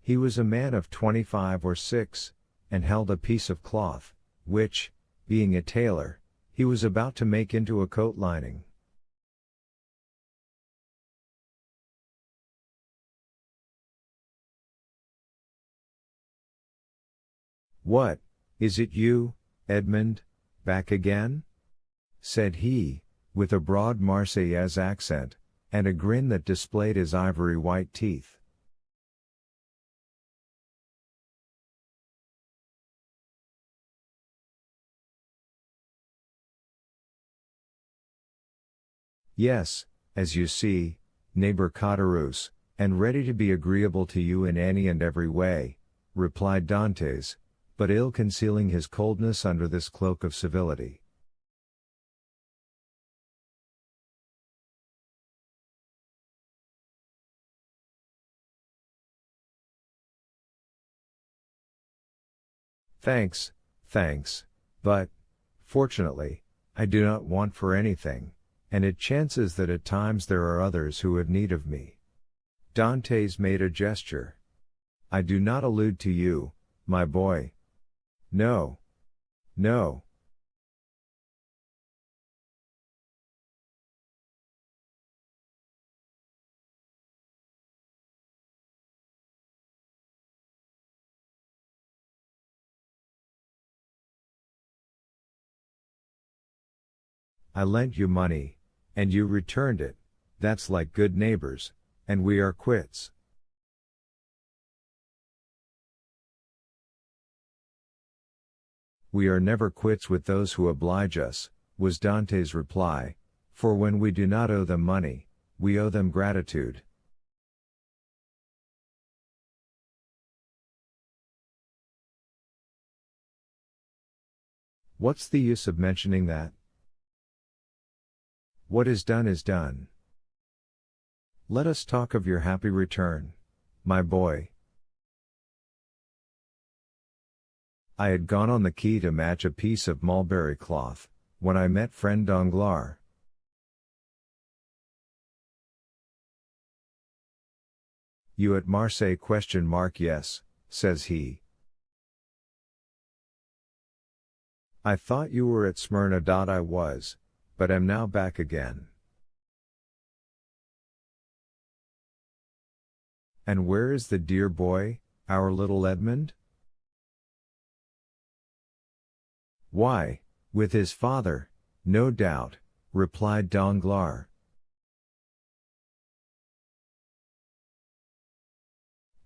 He was a man of 25 or 6, and held a piece of cloth, which, being a tailor, he was about to make into a coat lining. "What, is it you, Edmund, back again?" said he, with a broad Marseillaise accent, and a grin that displayed his ivory white teeth. "Yes, as you see, neighbor Caderousse, and ready to be agreeable to you in any and every way," replied Dantes, but ill concealing his coldness under this cloak of civility. "Thanks, thanks, but, fortunately, I do not want for anything, and it chances that at times there are others who have need of me." Dantes made a gesture. "I do not allude to you, my boy. No. No. I lent you money, and you returned it. That's like good neighbors, and we are quits." "We are never quits with those who oblige us," was Dante's reply, "for when we do not owe them money, we owe them gratitude." "What's the use of mentioning that? What is done is done. Let us talk of your happy return, my boy." I had gone on the quay to match a piece of mulberry cloth, when I met friend Danglars. "You at Marseille?" "Yes," says he. "I thought you were at Smyrna." "I was, but am now back again." "And where is the dear boy, our little Edmund?" "Why, with his father, no doubt," replied Danglars.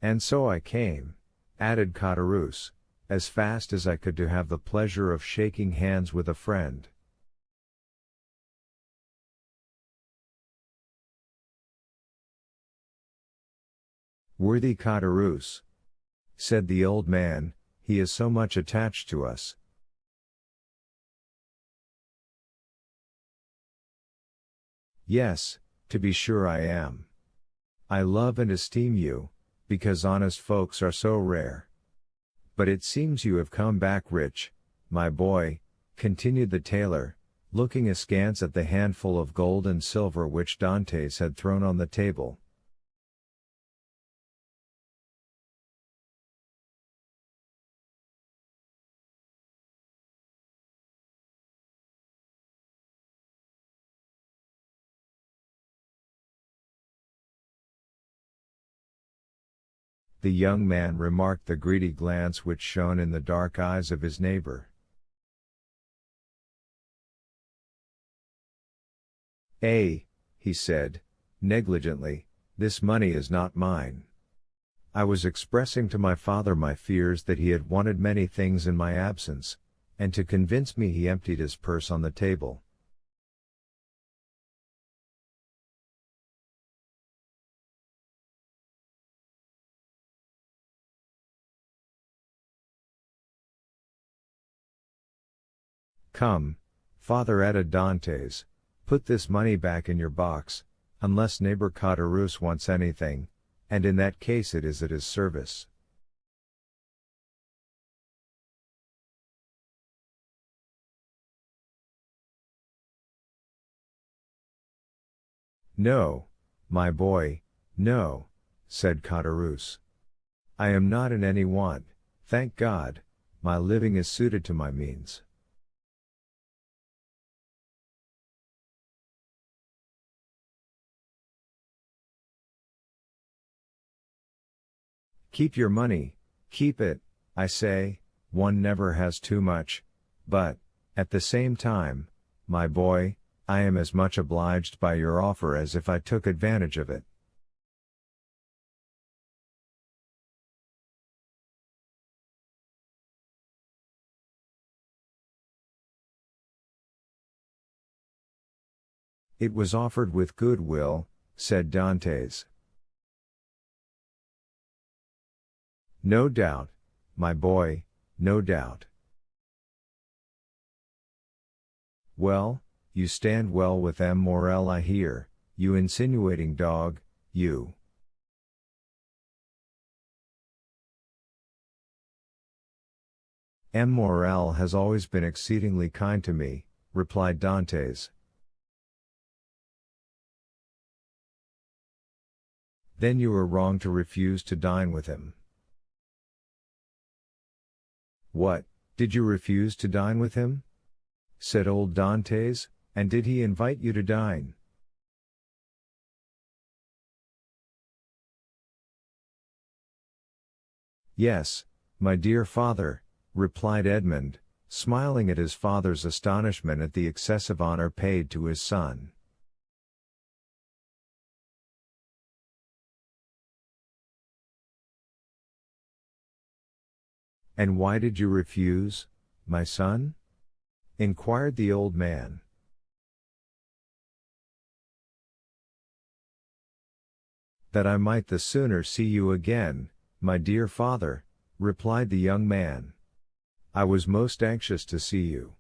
"And so I came," added Caderousse, "as fast as I could to have the pleasure of shaking hands with a friend." "Worthy Caderousse," said the old man, "he is so much attached to us." "Yes, to be sure I am. I love and esteem you, because honest folks are so rare. But it seems you have come back rich, my boy," continued the tailor, looking askance at the handful of gold and silver which Dantes had thrown on the table. The young man remarked the greedy glance which shone in the dark eyes of his neighbor. He said, negligently, "this money is not mine. I was expressing to my father my fears that he had wanted many things in my absence, and to convince me he emptied his purse on the table." "Come, father," added Dantes, "put this money back in your box, unless neighbor Caderousse wants anything, and in that case it is at his service." "No, my boy, no," said Caderousse. I am not in any want, thank God, my living is suited to my means. Keep your money, keep it, I say, one never has too much, but, at the same time, my boy, I am as much obliged by your offer as if I took advantage of it. It was offered with good will, said Dantes. No doubt, my boy, no doubt. Well, you stand well with M. Morel, I hear, you insinuating dog, you. M. Morel has always been exceedingly kind to me, replied Dantes. Then you were wrong to refuse to dine with him. What, did you refuse to dine with him? Said old Dantes, and did he invite you to dine? Yes, my dear father, replied Edmund, smiling at his father's astonishment at the excessive honor paid to his son. And why did you refuse, my son? Inquired the old man. That I might the sooner see you again, my dear father, replied the young man. I was most anxious to see you.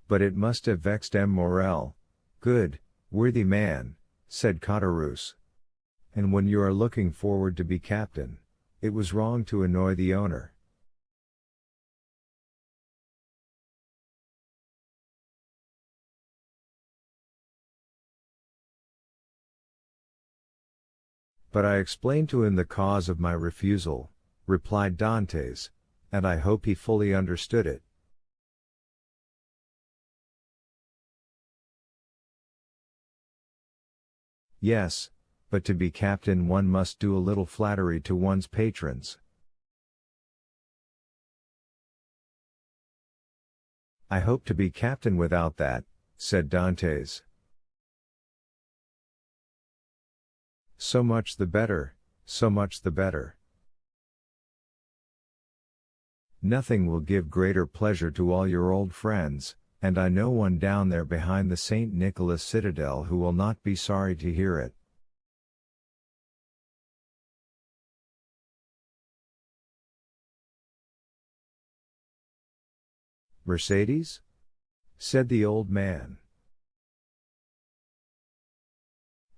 But it must have vexed M. Morel, good, worthy man, said Caderousse. And when you are looking forward to be captain, it was wrong to annoy the owner. But I explained to him the cause of my refusal, replied Dantes, and I hope he fully understood it. Yes, but to be captain one must do a little flattery to one's patrons. I hope to be captain without that, said Dantes. So much the better, so much the better. Nothing will give greater pleasure to all your old friends, and I know one down there behind the St. Nicholas Citadel who will not be sorry to hear it. Mercedes? Said the old man.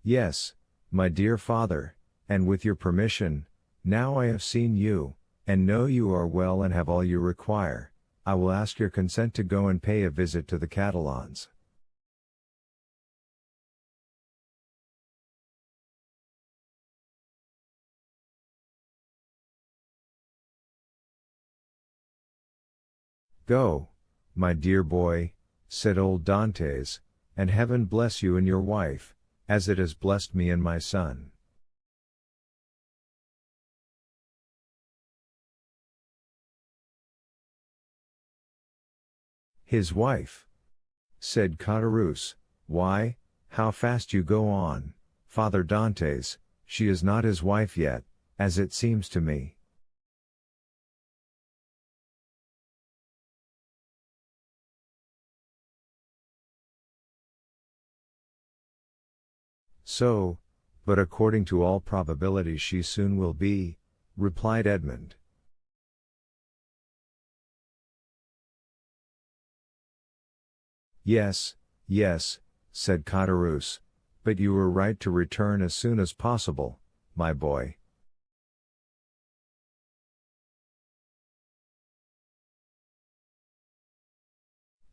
Yes, my dear father, and with your permission, now I have seen you, and know you are well and have all you require, I will ask your consent to go and pay a visit to the Catalans. Go, my dear boy, said old Dantes, and heaven bless you and your wife, as it has blessed me and my son. His wife? Said Caderousse, why, how fast you go on, Father Dantes, she is not his wife yet, as it seems to me. So, but according to all probability she soon will be, replied Edmund. Yes, yes, said Caderousse, but you were right to return as soon as possible, my boy.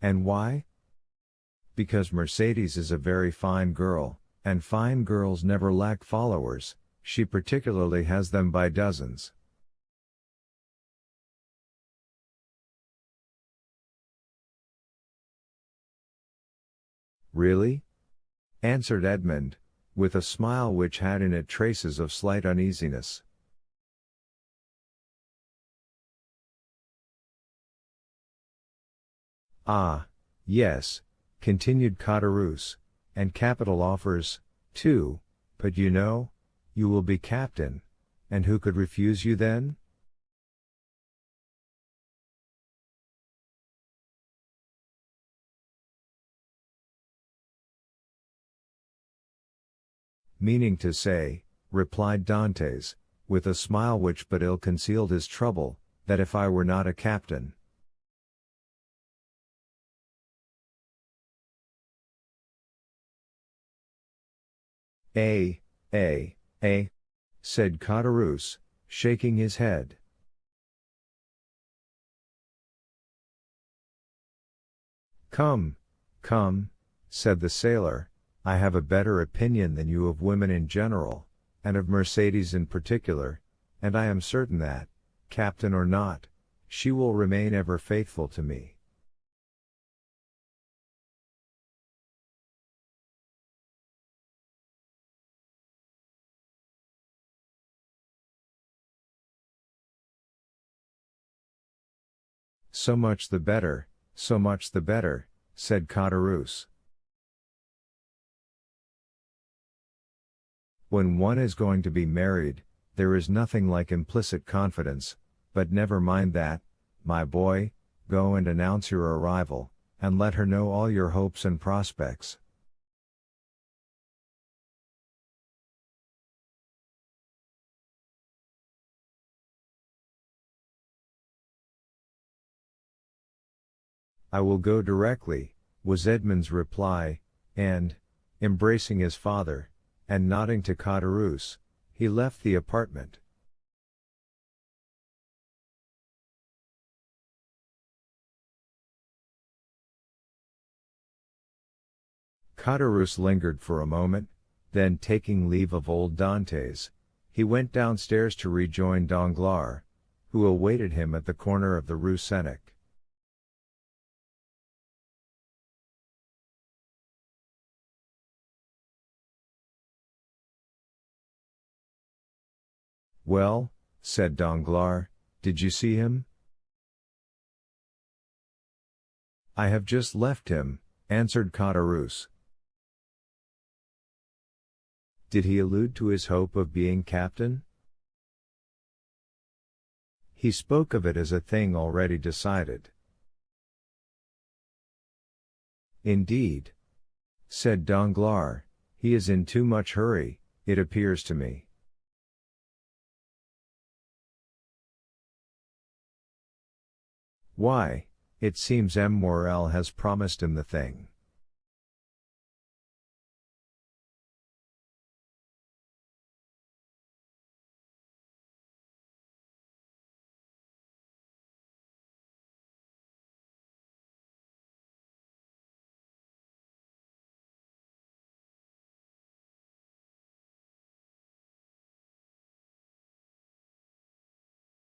And why? Because Mercedes is a very fine girl, and fine girls never lack followers, she particularly has them by dozens. Really? Answered Edmund, with a smile which had in it traces of slight uneasiness. Ah, yes, continued Caderousse, and capital offers, too, but you know, you will be captain, and who could refuse you then? Meaning to say, replied Dantes, with a smile which but ill concealed his trouble, that if I were not a captain. A, said Caderousse, shaking his head. Come, said the sailor, I have a better opinion than you of women in general, and of Mercedes in particular, and I am certain that, captain or not, she will remain ever faithful to me. So much the better, said Caderousse. When one is going to be married, there is nothing like implicit confidence, but never mind that, my boy, go and announce your arrival, and let her know all your hopes and prospects. I will go directly, was Edmund's reply, and, embracing his father, and nodding to Caderousse, he left the apartment. Caderousse lingered for a moment, then taking leave of old Dantes, he went downstairs to rejoin Danglars, who awaited him at the corner of the Rue Seneca. Well, said Danglars, did you see him? I have just left him, answered Caderousse. Did he allude to his hope of being captain? He spoke of it as a thing already decided. Indeed, said Danglars, he is in too much hurry, it appears to me. Why, it seems M. Morel has promised him the thing.